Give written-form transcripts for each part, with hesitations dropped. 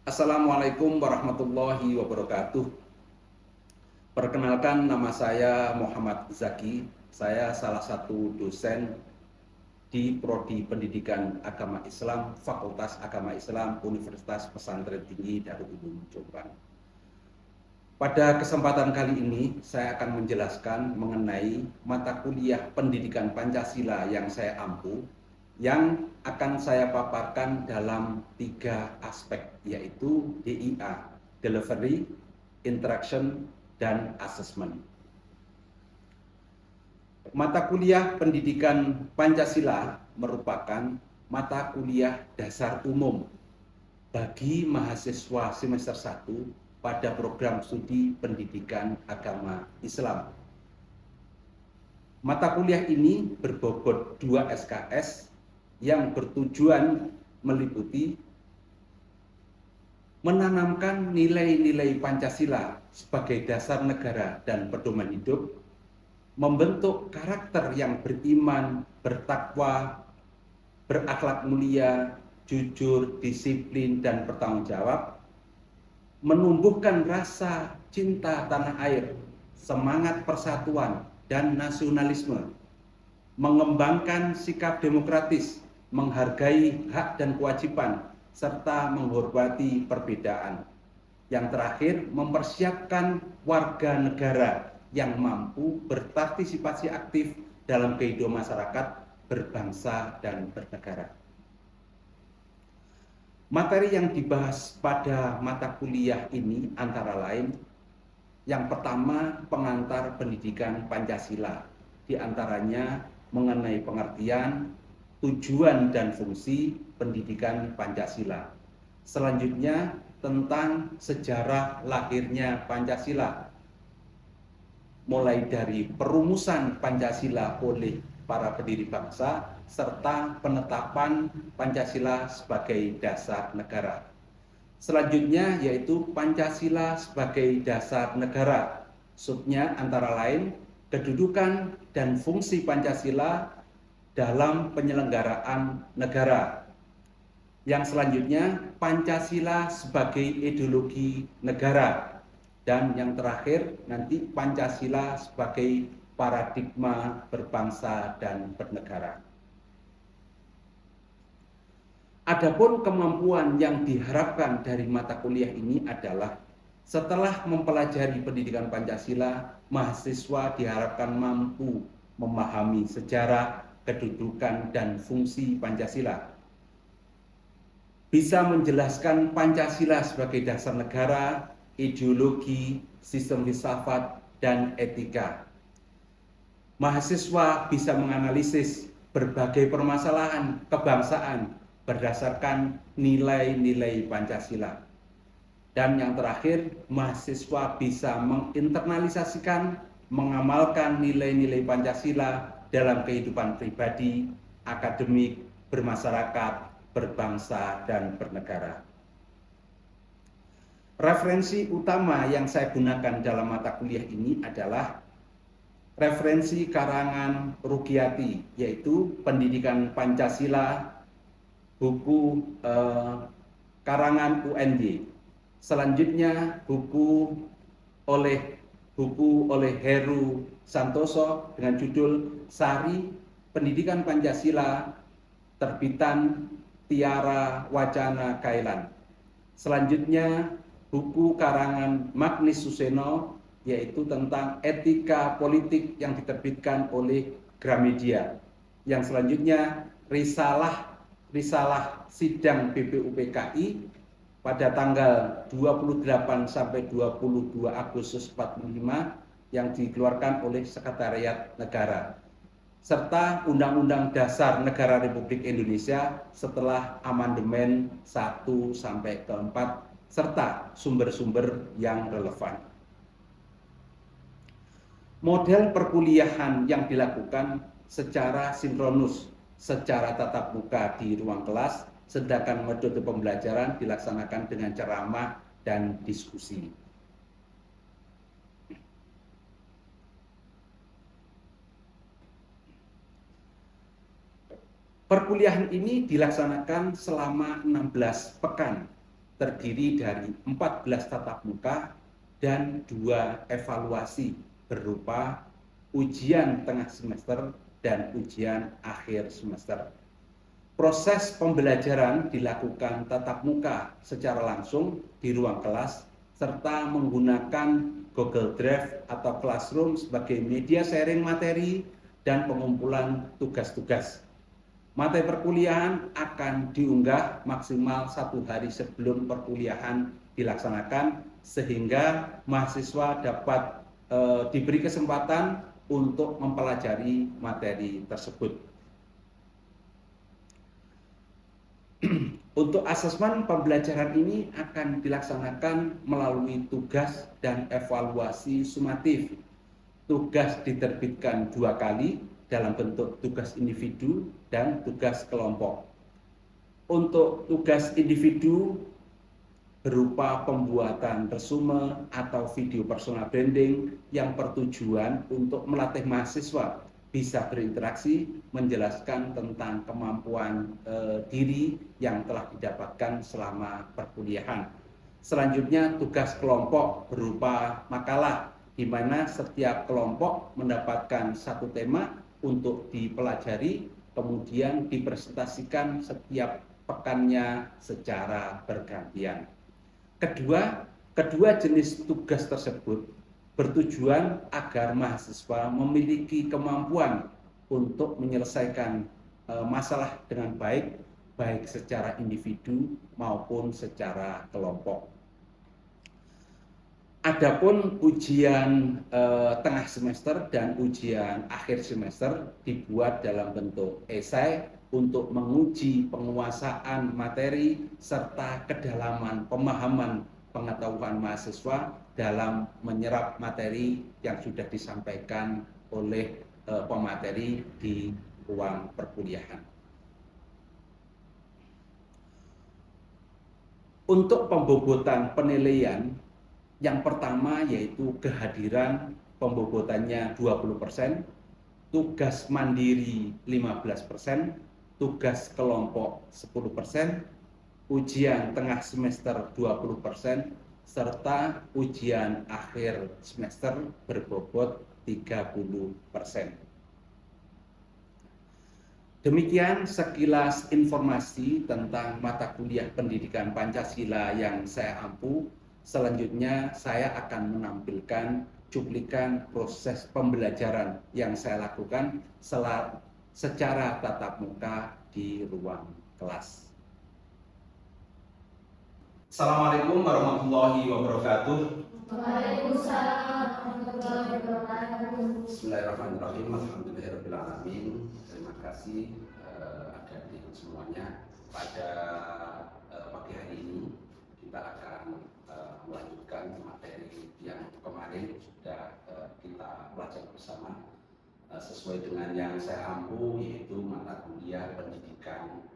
Assalamualaikum warahmatullahi wabarakatuh. Perkenalkan, nama saya Muhammad Zaki. Saya salah satu dosen di Prodi Pendidikan Agama Islam, Fakultas Agama Islam, Universitas Pesantren Tinggi Darul Ulum Jombang. Pada kesempatan kali ini, saya akan menjelaskan mengenai mata kuliah Pendidikan Pancasila yang saya ampu, yang akan saya paparkan dalam 3 aspek, yaitu DIA, Delivery, Interaction, dan Assessment. Mata kuliah Pendidikan Pancasila merupakan mata kuliah dasar umum bagi mahasiswa semester 1 pada program studi Pendidikan Agama Islam. Mata kuliah ini berbobot 2 SKS yang bertujuan meliputi menanamkan nilai-nilai Pancasila sebagai dasar negara dan pedoman hidup, membentuk karakter yang beriman, bertakwa, berakhlak mulia, jujur, disiplin, dan bertanggung jawab, menumbuhkan rasa cinta tanah air, semangat persatuan dan nasionalisme, mengembangkan sikap demokratis, menghargai hak dan kewajiban, serta menghormati perbedaan. Yang terakhir, mempersiapkan warga negara yang mampu berpartisipasi aktif dalam kehidupan masyarakat, berbangsa, dan bernegara. Materi yang dibahas pada mata kuliah ini antara lain, yang pertama, pengantar pendidikan Pancasila, di antaranya mengenai pengertian, tujuan dan fungsi pendidikan Pancasila. Selanjutnya, tentang sejarah lahirnya Pancasila, mulai dari perumusan Pancasila oleh para pendiri bangsa, serta penetapan Pancasila sebagai dasar negara. Selanjutnya yaitu Pancasila sebagai dasar negara. Subnya antara lain kedudukan dan fungsi Pancasila dalam penyelenggaraan negara. Yang selanjutnya Pancasila sebagai ideologi negara. Dan yang terakhir nanti Pancasila sebagai paradigma berbangsa dan bernegara. Adapun kemampuan yang diharapkan dari mata kuliah ini adalah setelah mempelajari pendidikan Pancasila, mahasiswa diharapkan mampu memahami sejarah, kedudukan, dan fungsi Pancasila. Bisa menjelaskan Pancasila sebagai dasar negara, ideologi, sistem filsafat, dan etika. Mahasiswa bisa menganalisis berbagai permasalahan kebangsaan berdasarkan nilai-nilai Pancasila. Dan yang terakhir, mahasiswa bisa menginternalisasikan, mengamalkan nilai-nilai Pancasila dalam kehidupan pribadi, akademik, bermasyarakat, berbangsa, dan bernegara. Referensi utama yang saya gunakan dalam mata kuliah ini adalah referensi karangan Rugiati, yaitu Pendidikan Pancasila, buku karangan UNY. Selanjutnya buku oleh Heru Santoso dengan judul Sari Pendidikan Pancasila, terbitan Tiara Wacana Kailan. Selanjutnya buku karangan Magnis Suseno, yaitu tentang etika politik yang diterbitkan oleh Gramedia. Yang selanjutnya risalah sidang BPUPKI pada tanggal 28 sampai 22 Agustus 45 yang dikeluarkan oleh Sekretariat Negara, serta Undang-Undang Dasar Negara Republik Indonesia setelah amandemen 1 sampai ke 4, serta sumber-sumber yang relevan. Model perkuliahan yang dilakukan secara sinkronus, secara tatap muka di ruang kelas, sedangkan metode pembelajaran dilaksanakan dengan ceramah dan diskusi. Perkuliahan ini dilaksanakan selama 16 pekan, terdiri dari 14 tatap muka dan 2 evaluasi berupa ujian tengah semester dan ujian akhir semester. Proses pembelajaran dilakukan tatap muka secara langsung di ruang kelas serta menggunakan Google Drive atau Classroom sebagai media sharing materi dan pengumpulan tugas-tugas. Materi perkuliahan akan diunggah maksimal 1 hari sebelum perkuliahan dilaksanakan sehingga mahasiswa dapat diberi kesempatan untuk mempelajari materi tersebut. Untuk asesmen pembelajaran ini akan dilaksanakan melalui tugas dan evaluasi sumatif. Tugas diterbitkan 2 kali dalam bentuk tugas individu dan tugas kelompok. Untuk tugas individu berupa pembuatan resume atau video personal branding yang bertujuan untuk melatih mahasiswa bisa berinteraksi, menjelaskan tentang kemampuan diri yang telah didapatkan selama perkuliahan. Selanjutnya tugas kelompok berupa makalah, di mana setiap kelompok mendapatkan 1 tema untuk dipelajari, kemudian dipresentasikan setiap pekannya secara bergantian. Kedua jenis tugas tersebut bertujuan agar mahasiswa memiliki kemampuan untuk menyelesaikan masalah dengan baik, baik secara individu maupun secara kelompok. Adapun ujian tengah semester dan ujian akhir semester dibuat dalam bentuk esai untuk menguji penguasaan materi serta kedalaman pemahaman pengetahuan mahasiswa dalam menyerap materi yang sudah disampaikan oleh pemateri di ruang perkuliahan. Untuk pembobotan penilaian, yang pertama yaitu kehadiran, pembobotannya 20%, tugas mandiri 15%, tugas kelompok 10%, ujian tengah semester 20%, serta ujian akhir semester berbobot 30%. Demikian sekilas informasi tentang mata kuliah pendidikan Pancasila yang saya ampu. Selanjutnya saya akan menampilkan cuplikan proses pembelajaran yang saya lakukan secara tatap muka di ruang kelas. Assalamualaikum warahmatullahi wabarakatuh. Waalaikumsalam warahmatullahi wabarakatuh. Bismillahirrahmanirrahim. Alhamdulillahirabbil alamin. Terima kasih adik-adik semuanya. Pada pagi hari ini kita akan melanjutkan materi yang kemarin sudah kita pelajari bersama sesuai dengan yang saya ampu, yaitu mata kuliah pendidikan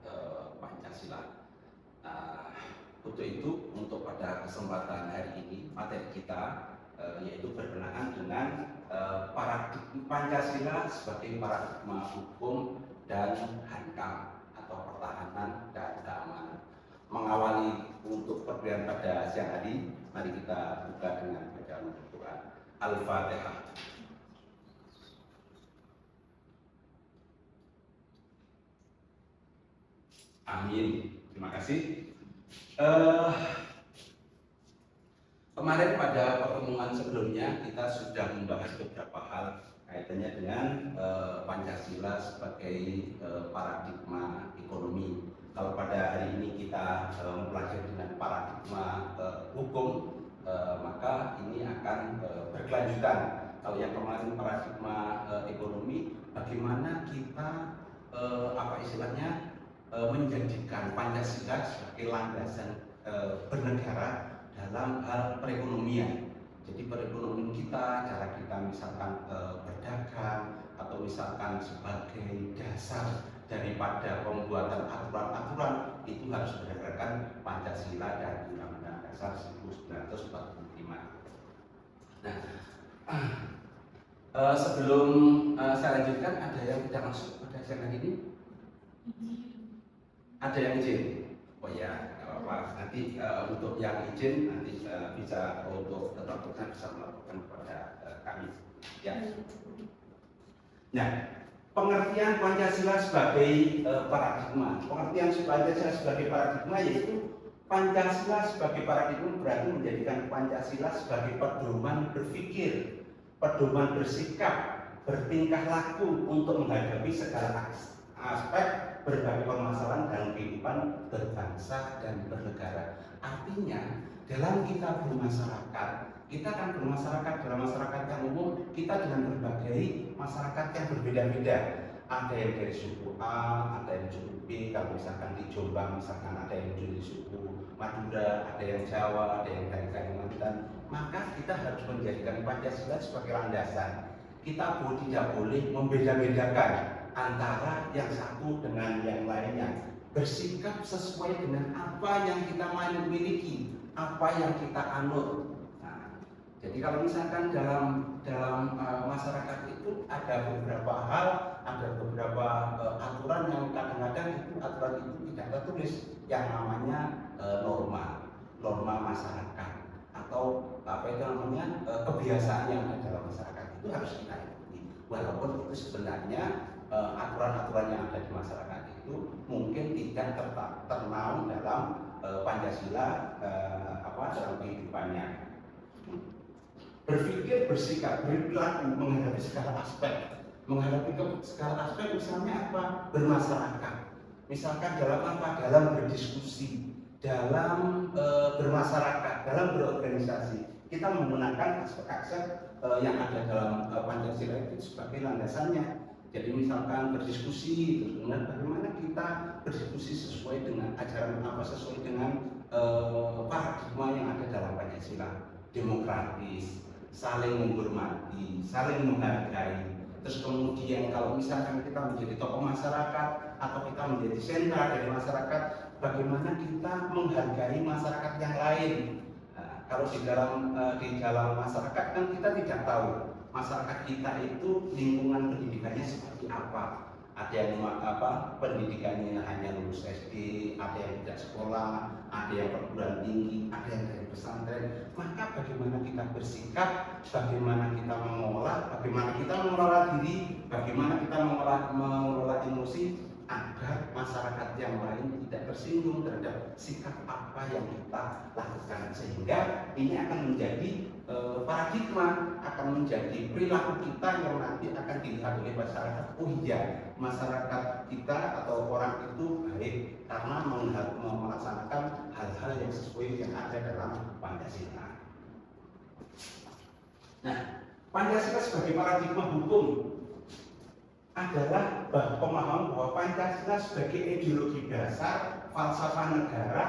Pancasila. Untuk itu, untuk pada kesempatan hari ini materi kita yaitu berkenaan dengan paradigma Pancasila sebagai paradigma hukum dan hankam atau pertahanan dan keamanan. Mengawali untuk perkuliahan pada siang hari, mari kita buka dengan bacaan Al-Quran. Al-Fatihah. Amin. Terima kasih. Kemarin pada pertemuan sebelumnya kita sudah membahas beberapa hal kaitannya dengan Pancasila sebagai paradigma ekonomi. Kalau pada hari ini kita mempelajari dengan paradigma hukum, maka ini akan berkelanjutan. Kalau yang kemarin paradigma ekonomi, bagaimana kita menjadikan Pancasila sebagai landasan bernegara dalam hal perekonomian. Jadi perekonomian kita, cara kita misalkan berdagang atau misalkan sebagai dasar daripada pembuatan aturan-aturan itu harus berdasarkan Pancasila dan Undang-Undang Dasar 1945. Nah, sebelum saya lanjutkan, ada yang tidak masuk pada siang hari ini? Ada yang izin? Oh ya, Bapak. Nanti untuk yang izin nanti bisa untuk tetap bisa melaporkan kepada kami. Ya. Nah, pengertian Pancasila sebagai paradigma. Pengertian Pancasila sebagai paradigma yaitu Pancasila sebagai paradigma berarti menjadikan Pancasila sebagai pedoman berpikir, pedoman bersikap, bertingkah laku untuk menghadapi segala aspek berbagai permasalahan dalam kehidupan berbangsa dan bernegara. Artinya, dalam kita bermasyarakat, kita akan bermasyarakat dalam masyarakat yang umum, kita dengan berbagai masyarakat yang berbeda-beda. Ada yang dari suku A, ada yang suku B, kalau misalkan di Jombang misalkan ada yang dari suku Madura, ada yang Jawa, ada yang dari Kalimantan. Maka kita harus menjadikan Pancasila sebagai landasan. Kita tidak boleh membeda-bedakan antara yang satu dengan yang lainnya. Bersikap sesuai dengan apa yang kita miliki, apa yang kita anut. Nah, jadi kalau misalkan dalam masyarakat itu ada beberapa hal, ada beberapa aturan yang kadang-kadang itu aturan itu tidak tertulis, yang namanya norma masyarakat atau apa itu namanya kebiasaan yang ada dalam masyarakat itu harus kita ikuti. Walaupun itu sebenarnya aturan-aturan yang ada di masyarakat itu mungkin tidak ternaung dalam Pancasila dalam kehidupannya. Berpikir, bersikap, berperilaku menghadapi segala aspek. Menghadapi segala aspek misalnya apa? Bermasyarakat. Misalkan dalam apa? Dalam berdiskusi, dalam bermasyarakat, dalam berorganisasi. Kita menggunakan aspek-aspek yang ada dalam Pancasila itu sebagai landasannya. Jadi misalkan berdiskusi, terus kemudian bagaimana kita berdiskusi sesuai dengan ajaran apa, sesuai dengan paradigma yang ada dalam Pancasila. Demokratis, saling menghormati, saling menghargai. Terus kemudian kalau misalkan kita menjadi tokoh masyarakat atau kita menjadi sentra dari masyarakat, bagaimana kita menghargai masyarakat yang lain. Nah, kalau di dalam masyarakat kan kita tidak tahu masyarakat kita itu lingkungan pendidikannya seperti apa. Ada yang pendidikannya hanya lulus SD, ada yang tidak sekolah, ada yang perguruan tinggi, ada yang dari pesantren. Maka bagaimana kita bersikap, bagaimana kita mengolah, bagaimana kita mengelola diri, bagaimana kita mengelola emosi agar masyarakat yang lain tidak tersinggung terhadap sikap apa yang kita lakukan, sehingga ini akan menjadi paradigma, akan menjadi perilaku kita yang nanti akan dilihat oleh masyarakat. Oh iya, masyarakat kita atau orang itu baik karena melaksanakan hal-hal yang sesuai yang ada dalam Pancasila. Nah, Pancasila sebagai paradigma hukum adalah pemahaman bahwa Pancasila sebagai ideologi dasar falsafah negara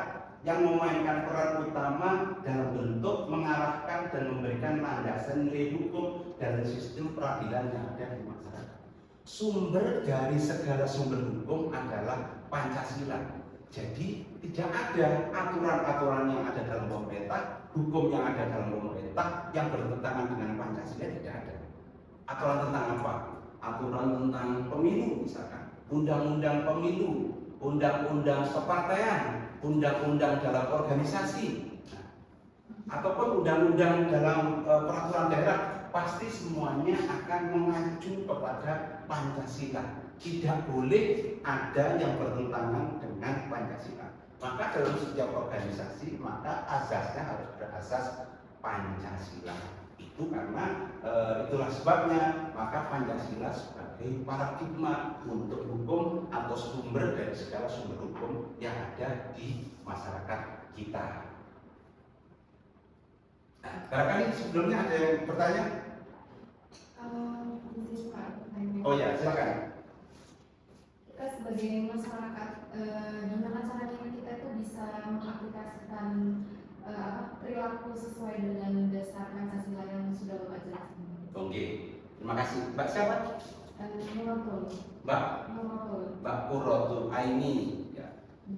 yang memainkan peran utama dalam bentuk mengarahkan dan memberikan landasan nilai hukum dan sistem peradilan yang ada di masyarakat. Sumber dari segala sumber hukum adalah Pancasila. Jadi tidak ada aturan-aturan yang ada dalam pemerintah, hukum yang ada dalam pemerintah yang bertentangan dengan Pancasila, tidak ada. Aturan tentang apa? Aturan tentang pemilu misalkan, undang-undang pemilu, undang-undang kepartaian, undang-undang dalam organisasi, ataupun undang-undang dalam peraturan daerah, pasti semuanya akan mengacu kepada Pancasila. Tidak boleh ada yang bertentangan dengan Pancasila. Maka dalam setiap organisasi, maka asasnya harus berasas Pancasila. Itu karena itulah sebabnya maka Pancasila sebagai paradigma untuk hukum atau sumber dari segala sumber hukum yang ada di masyarakat kita. Nah, barangkali sebelumnya ada yang bertanya? Oh ya, silakan. Kita sebagai masyarakat, gimana caranya kita itu bisa mengaplikasikan perilaku sesuai dengan dasar Pancasila yang sudah Bapak jelaskan? Oke, terima kasih. Mbak siapa? Mbak Kurotul Aini. Ya.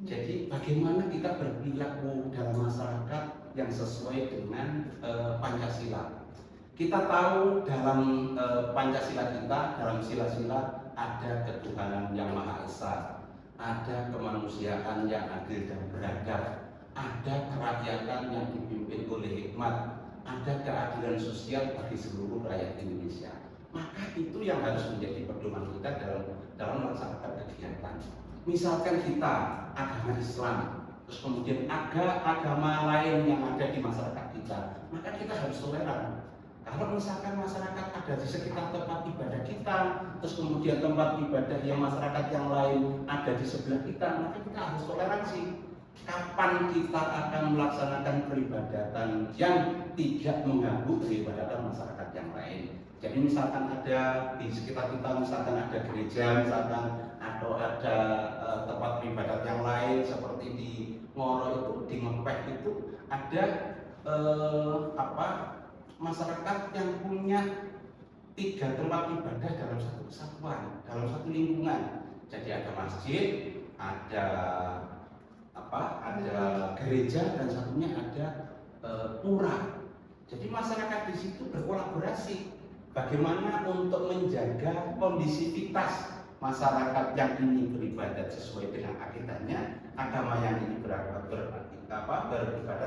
Jadi bagaimana kita berperilaku dalam masyarakat yang sesuai dengan Pancasila? Kita tahu dalam Pancasila kita, dalam sila-sila ada ketuhanan yang Maha Esa, ada kemanusiaan yang adil dan beradab, ada kerakyatan yang dipimpin oleh hikmat, ada keadilan sosial bagi seluruh rakyat Indonesia. Maka itu yang harus menjadi pedoman kita dalam melaksanakan kegiatan. Misalkan kita agama Islam, terus kemudian ada agama lain yang ada di masyarakat kita, maka kita harus toleran. Kalau misalkan masyarakat ada di sekitar tempat ibadah kita, terus kemudian tempat ibadah yang masyarakat yang lain ada di sebelah kita, maka kita harus toleransi. Kapan kita akan melaksanakan peribadatan yang tidak mengganggu peribadatan masyarakat yang lain? Jadi misalkan ada di sekitar kita, misalkan ada gereja, misalkan atau ada tempat ibadat yang lain seperti di Ngoro itu, di Ngepeh itu ada masyarakat yang punya 3 tempat ibadah dalam satu kesatuan, dalam satu lingkungan. Jadi ada masjid, ada gereja, dan satunya ada pura. Jadi masyarakat di situ berkolaborasi bagaimana untuk menjaga kondisivitas masyarakat yang ingin beribadat sesuai dengan akidahnya, agama yang ingin beribadah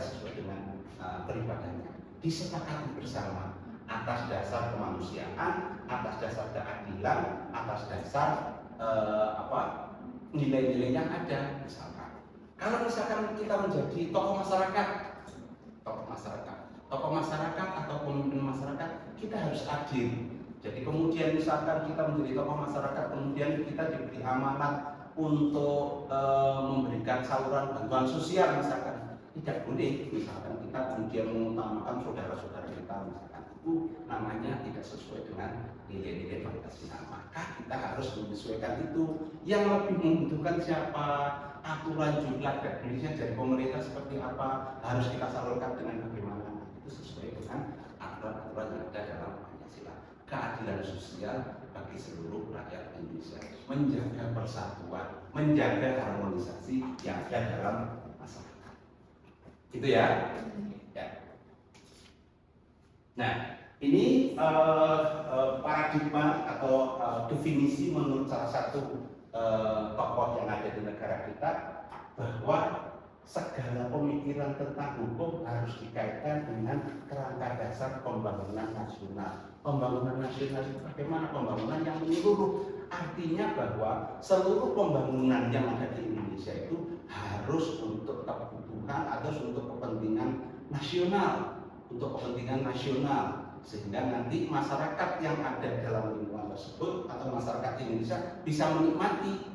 sesuai dengan peribadahnya. Disepakati bersama atas dasar kemanusiaan, atas dasar keadilan, atas dasar nilai-nilai yang ada. Kalau misalkan kita menjadi tokoh masyarakat atau pemimpin masyarakat, kita harus adil. Jadi kemudian misalkan kita menjadi tokoh masyarakat, kemudian kita diberi amanat untuk memberikan saluran bantuan sosial misalkan, tidak boleh misalkan kita kemudian mengutamakan saudara-saudara kita, misalkan itu namanya tidak sesuai dengan nilai-nilai Pancasila. Maka kita harus menyesuaikan itu. Yang lebih membutuhkan siapa, aturan jumlah Indonesia dari pemerintah seperti apa, harus kita salurkan dengan bagaimana, itu sesuai dengan aturan-aturan yang ada dalam Pancasila. Keadilan sosial bagi seluruh rakyat Indonesia, menjaga persatuan, menjaga harmonisasi yang ada dalam masyarakat. Itu ya. Nah, ini paradigma atau definisi menurut salah satu tokoh yang ada di negara kita, bahwa segala pemikiran tentang hukum harus dikaitkan dengan kerangka dasar pembangunan nasional. Pembangunan nasional itu bagaimana? Pembangunan yang menyeluruh. Artinya bahwa seluruh pembangunan yang ada di Indonesia itu harus untuk kebutuhan atau untuk kepentingan nasional, sehingga nanti masyarakat yang ada dalam lingkungan tersebut atau masyarakat Indonesia bisa menikmati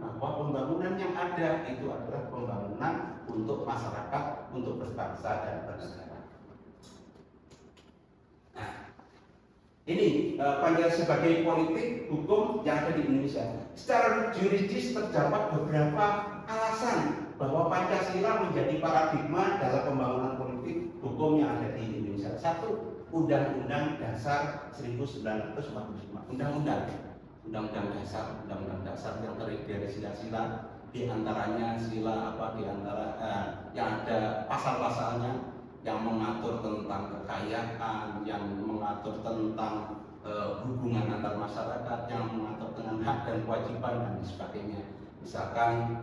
bahwa pembangunan yang ada itu adalah pembangunan untuk masyarakat, untuk berbangsa dan bernegara. Nah, ini Pancasila sebagai politik hukum yang ada di Indonesia. Secara yuridis terdapat beberapa alasan bahwa Pancasila menjadi paradigma dalam pembangunan politik hukum yang ada di Indonesia. Satu, Undang-Undang Dasar 1945. Undang-Undang Dasar yang terdiri dari sila-sila, di antaranya yang ada pasal-pasalnya yang mengatur tentang kekayaan, yang mengatur tentang hubungan antar masyarakat, yang mengatur dengan hak dan kewajiban dan sebagainya. Misalkan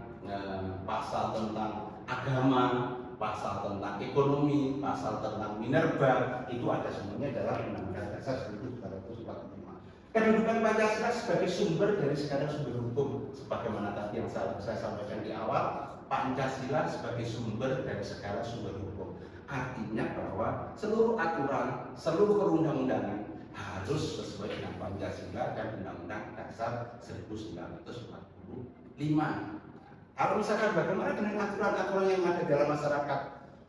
pasal tentang agama, pasal tentang ekonomi, pasal tentang minerba, itu ada semuanya dalam Undang-Undang Dasar 1945. Kedudukan Pancasila sebagai sumber dari segala sumber hukum, sebagaimana tadi yang saya sampaikan di awal, Pancasila sebagai sumber dari segala sumber hukum. Artinya bahwa seluruh aturan, seluruh perundang-undangan harus sesuai dengan Pancasila dan Undang-Undang Dasar 1945. Kalau misalkan bagaimana dengan aturan-aturan yang ada dalam masyarakat,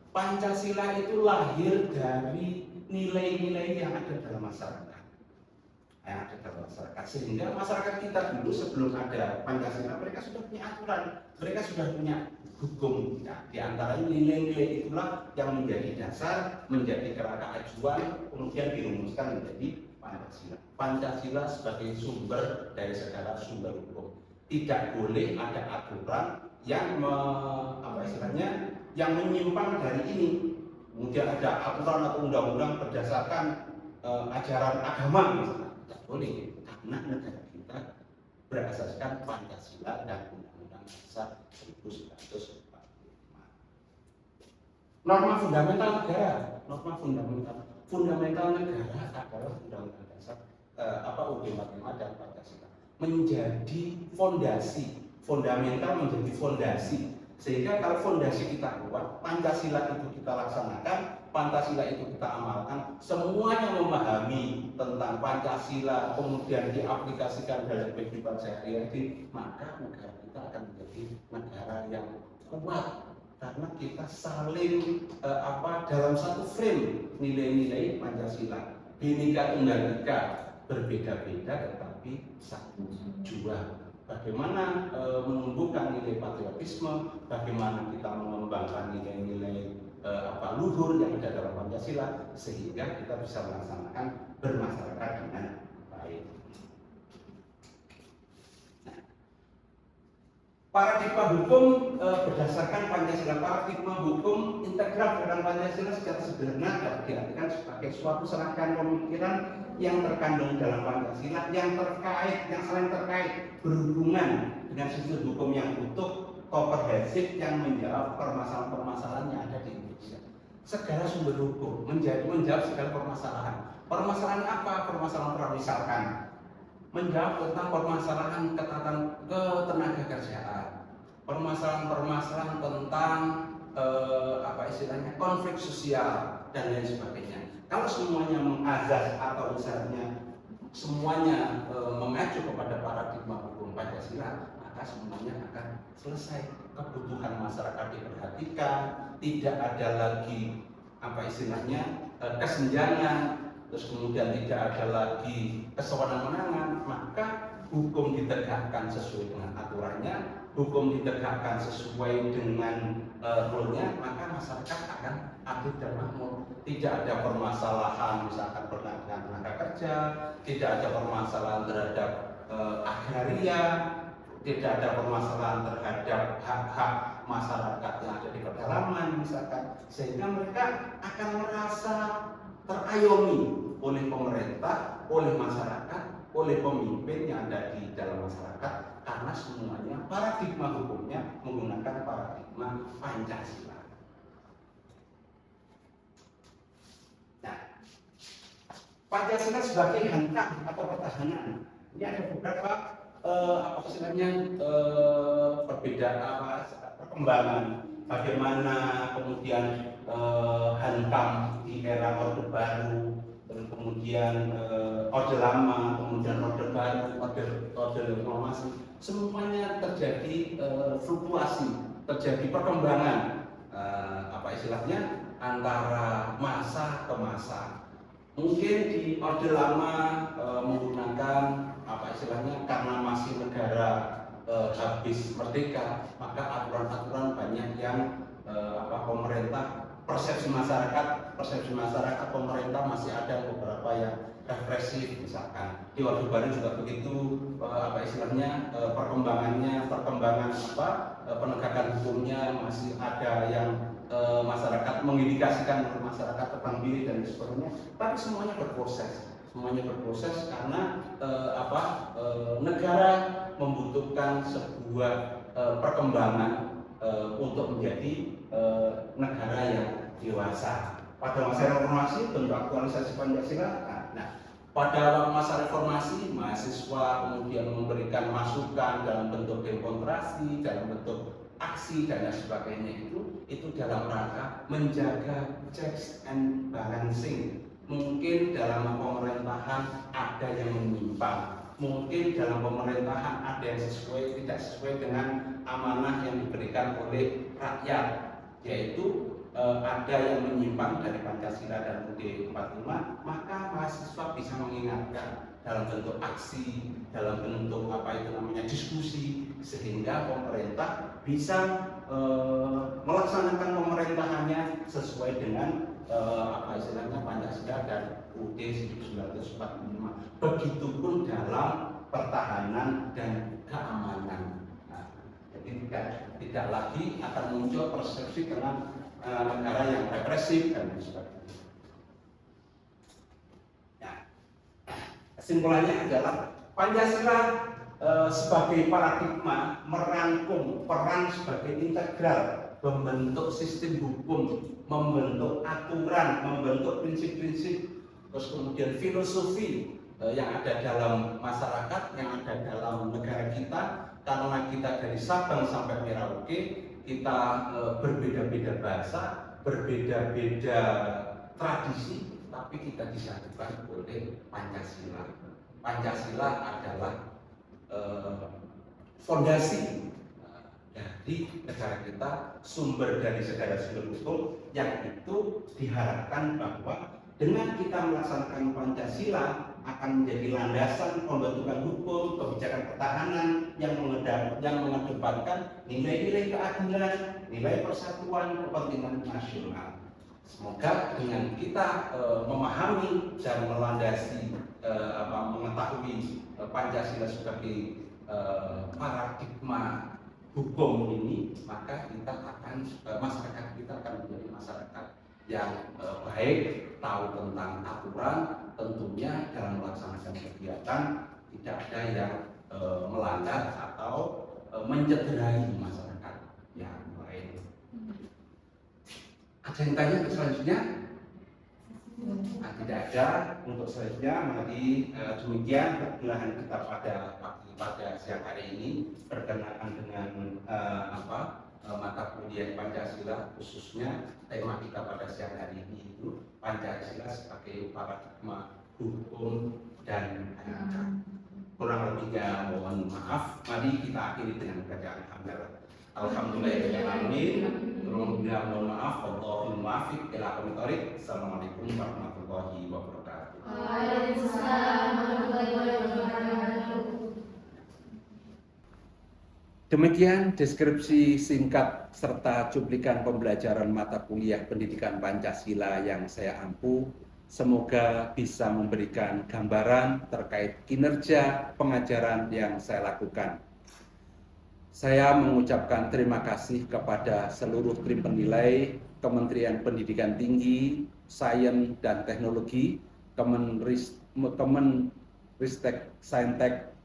Pancasila itu lahir dari nilai-nilai yang ada dalam masyarakat. Sehingga masyarakat kita dulu sebelum ada Pancasila, mereka sudah punya aturan, mereka sudah punya hukum. Nah, di antara nilai-nilai itulah yang menjadi dasar, menjadi kerangka acuan, kemudian dirumuskan menjadi Pancasila. Pancasila sebagai sumber dari segala sumber hukum. Tidak boleh ada aturan yang yang menyimpang dari ini. Kemudian ada aturan atau undang-undang berdasarkan ajaran agama misalnya. Tidak boleh, karena negara kita berasaskan Pancasila dan Undang-Undang Dasar 1945. Norma fundamental negara, norma fundamental negara adalah Undang-Undang Dasar UUD 45 dan Pancasila menjadi fondasi, fundamental menjadi fondasi. Sehingga kalau fondasi kita kuat, Pancasila itu kita laksanakan, Pancasila itu kita amalkan, semuanya memahami tentang Pancasila, kemudian diaplikasikan dalam kehidupan sehari-hari, maka negara kita akan menjadi negara yang kuat karena kita saling dalam satu frame nilai-nilai Pancasila. Bhinneka Tunggal Ika, berbeda-beda tetapi satu jua. Bagaimana menumbuhkan nilai patriotisme, bagaimana kita mengembangkan nilai-nilai luhur yang ada dalam Pancasila sehingga kita bisa melaksanakan bermasyarakat dengan baik. Nah, paradigma hukum berdasarkan Pancasila, paradigma hukum integral dengan Pancasila secara sederhana dapat diartikan sebagai suatu serangkaian pemikiran yang terkandung dalam Pancasila yang saling terkait, berhubungan dengan sistem hukum yang utuh, komprehensif yang menjawab permasalahan-permasalahan yang ada di Indonesia. Segala sumber hukum menjawab segala permasalahan. Permasalahan apa? Permasalahan misalkan menjawab tentang permasalahan ketenaga kerjaan, permasalahan tentang konflik sosial dan lain sebagainya. Kalau semuanya mengazas atau misalnya semuanya mengacu kepada paradigma hukum Pancasila, maka semuanya akan selesai. Kebutuhan masyarakat diperhatikan, tidak ada lagi kesenjangan, terus kemudian tidak ada lagi kesewenang-wenangan, maka hukum ditegakkan sesuai dengan aturannya, hukum ditegakkan sesuai dengan rule-nya, maka masyarakat akan adil dan makmur. Tidak ada permasalahan misalkan berkaitan tenaga kerja, tidak ada permasalahan terhadap agraria, tidak ada permasalahan terhadap hak-hak masyarakat yang ada di pedalaman misalkan, sehingga mereka akan merasa terayomi oleh pemerintah, oleh masyarakat, oleh pemimpin yang ada di dalam masyarakat, karena semuanya paradigma hukumnya menggunakan paradigma Pancasila. Nah, Pancasila sebagai hankam atau pertahanan, ini ada beberapa perbedaan perkembangan bagaimana kemudian hankam di era Orde Baru, kemudian Orde Lama, kemudian Orde Baru, Orde Reformasi, semuanya terjadi fluktuasi, terjadi perkembangan antara masa ke masa. Mungkin di Orde Lama menggunakan karena masih negara habis merdeka, maka aturan-aturan banyak yang pemerintah, persepsi masyarakat pemerintah masih ada beberapa yang represif misalkan. Di Orde Baru juga begitu, perkembangan penegakan hukumnya masih ada yang masyarakat mengindikasikan masyarakat tebang pilih dan sebagainya, tapi semuanya berproses karena negara membutuhkan sebuah perkembangan untuk menjadi negara yang dewasa. Pada masa reformasi bentuk aktualisasi Pancasila. Nah, pada masa reformasi mahasiswa kemudian memberikan masukan dalam bentuk demonstrasi, dalam bentuk aksi dan lain sebagainya, itu dalam rangka menjaga checks and balancing. Mungkin dalam pemerintahan ada yang menyimpang, mungkin dalam pemerintahan ada yang tidak sesuai dengan amanah yang diberikan oleh rakyat, yaitu ada yang menyimpang dari Pancasila dan UUD 45, maka mahasiswa bisa mengingatkan dalam bentuk aksi, dalam bentuk diskusi, sehingga pemerintah bisa melaksanakan pemerintahannya sesuai dengan Pancasila dan UUD 1945. Begitupun dalam pertahanan dan keamanan. Nah, jadi tidak lagi akan muncul persepsi dengan negara yang represif dan sebagainya. Nah, kesimpulannya adalah Pancasila sebagai paradigma merangkum peran sebagai integral membentuk sistem hukum, membentuk aturan, membentuk prinsip-prinsip, terus kemudian filosofi yang ada dalam masyarakat, yang ada dalam negara kita. Karena kita dari Sabang sampai Merauke, kita berbeda-beda bahasa, berbeda-beda tradisi, tapi kita disatukan oleh Pancasila. Pancasila adalah fondasi dari negara kita, sumber dari segala sumber hukum, yang itu diharapkan bahwa dengan kita melaksanakan Pancasila akan menjadi landasan pembentukan hukum, kebijakan pertahanan yang mengedepankan nilai-nilai keadilan, nilai persatuan, kepentingan nasional. Semoga dengan kita memahami dan melandasi mengetahui Pancasila sebagai paradigma hukum ini, maka kita akan masyarakat kita akan menjadi masyarakat yang baik, tahu tentang aturan, tentunya dalam melaksanakan kegiatan tidak ada yang melanggar atau mencederai masyarakat yang lain. Ada yang tanya ke selanjutnya? Tidak ada. Untuk selanjutnya, mari demikian pergelaran kita pada siang hari ini berkenaan dengan mata kuliah Pancasila, khususnya tema kita pada siang hari ini itu Pancasila sebagai paradigma hukum dan etika. Kurang lebihnya mohon maaf. Mari kita akhiri dengan bacaan hamdalah. Alhamdulillahirobbilalamin. Mohon maaf. Wallahul muwaffiq ila aqwamit thoriq. Assalamualaikum warahmatullahi wabarakatuh. Waalaikumsalam warahmatullahi wabarakatuh. Demikian deskripsi singkat serta cuplikan pembelajaran mata kuliah pendidikan Pancasila yang saya ampu. Semoga bisa memberikan gambaran terkait kinerja pengajaran yang saya lakukan. Saya mengucapkan terima kasih kepada seluruh tim penilai, Kementerian Pendidikan Tinggi, Sains dan Teknologi, Kemenristek Saintek,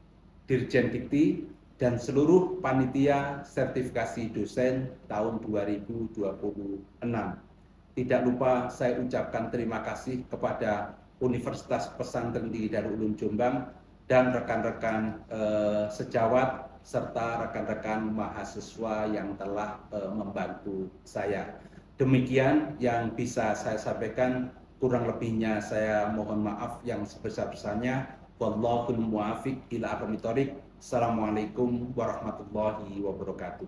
Dirjen Dikti, dan seluruh panitia sertifikasi dosen tahun 2026. Tidak lupa saya ucapkan terima kasih kepada Universitas Pesantren Tinggi Darul Ulum Jombang dan rekan-rekan sejawat serta rekan-rekan mahasiswa yang telah membantu saya. Demikian yang bisa saya sampaikan, kurang lebihnya saya mohon maaf yang sebesar-besarnya. Wallahul muwaffiq ila aqwamit thoriq. Assalamualaikum warahmatullahi wabarakatuh.